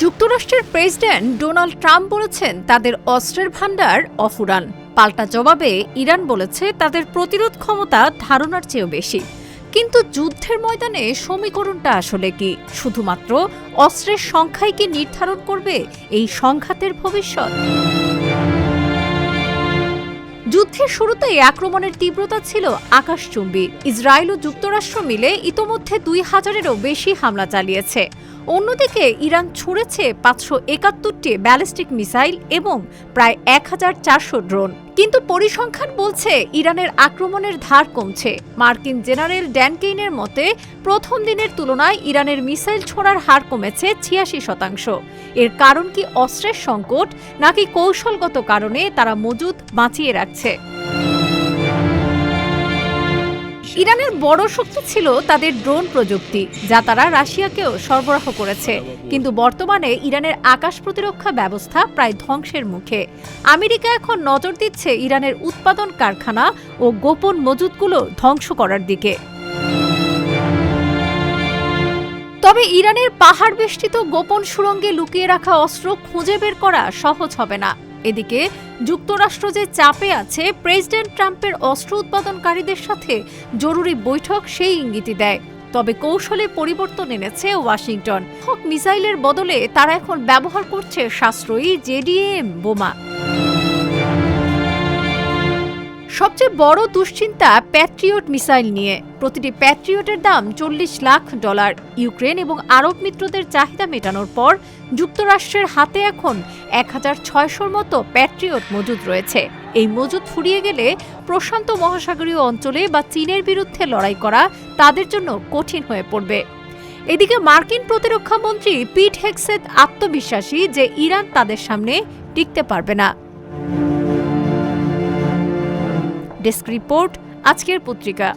যুক্তরাষ্ট্রের president Donald Trump বলেছেন তাদের অস্ত্রের ভান্ডার অফুরান। পাল্টা জবাবে ইরান বলেছে তাদের প্রতিরোধ ক্ষমতা ধারণার চেয়েও বেশি। কিন্তু যুদ্ধের ময়দানে সমীকরণটা আসলে কি? শুধুমাত্র অস্ত্রের সংখ্যাই কি নির্ধারণ করবে এই সংঘাতের ভবিষ্যৎ? যুদ্ধের শুরুতেই আক্রমণের তীব্রতা ছিল আকাশচুম্বী। ইসরায়েল ও যুক্তরাষ্ট্র মিলে ইতোমধ্যে ২,০০০-এরও বেশি হামলা চালিয়েছে। অন্যদিকে ইরান ছুড়েছে ৫৭১টি ব্যালিস্টিক মিসাইল এবং প্রায় ১,৪০০ ড্রোন। কিন্তু পরিসংখ্যান বলছে ইরানের আক্রমণের ধার কমছে। মার্কিন জেনারেল ড্যান কেইনের মতে প্রথম দিনের তুলনায় ইরানের মিসাইল ছোড়ার হার কমেছে ৮৬%। এর কারণ কি অস্ত্রের সংকট, নাকি কৌশলগত কারণে তারা মজুদ বাঁচিয়ে রাখছে? ইরানের বড় শক্তি ছিল তাদের ড্রোন প্রযুক্তি, যা তারা রাশিয়াকেও সরবরাহ করেছে। কিন্তু বর্তমানে ইরানের আকাশ প্রতিরক্ষা ব্যবস্থা প্রায় ধ্বংসের মুখে। আমেরিকা এখন নজর দিচ্ছে ইরানের উৎপাদন কারখানা ও গোপন মজুদগুলো ধ্বংস করার দিকে। তবে ইরানের পাহাড় বেষ্টিত গোপন সুড়ঙ্গে লুকিয়ে রাখা অস্ত্র খুঁজে বের করা সহজ হবে না। এদিকে যুক্তরাষ্ট্র যে চাপে আছে, প্রেসিডেন্ট ট্রাম্পের অস্ত্র উৎপাদনকারীদের সাথে জরুরি বৈঠক সেই ইঙ্গিতই দেয়। তবে কৌশলে পরিবর্তন এনেছে ওয়াশিংটন। মিসাইলের বদলে তারা এখন ব্যবহার করছে সাশ্রয়ী জেডিএম বোমা। সবচেয়ে বড় দুশ্চিন্তা প্যাট্রিয়ট মিসাইল নিয়ে। প্রতিটি প্যাট্রিয়টের দাম $৪০ লাখ। ইউক্রেন এবং আরব মিত্রদের চাহিদা মেটানোর পর যুক্তরাষ্ট্রের হাতে এখন ১,৬০০-র মতো প্যাট্রিয়ট মজুদ রয়েছে। এই মজুদ ফুরিয়ে গেলে প্রশান্ত মহাসাগরীয় অঞ্চলে বা চীনের বিরুদ্ধে লড়াই করা তাদের জন্য কঠিন হয়ে পড়বে। এদিকে মার্কিন প্রতিরক্ষা মন্ত্রী পিট হেগসেথ আত্মবিশ্বাসী যে ইরান তাদের সামনে টিকতে পারবে না। ডেস্ক রিপোর্ট, আজকের পত্রিকা।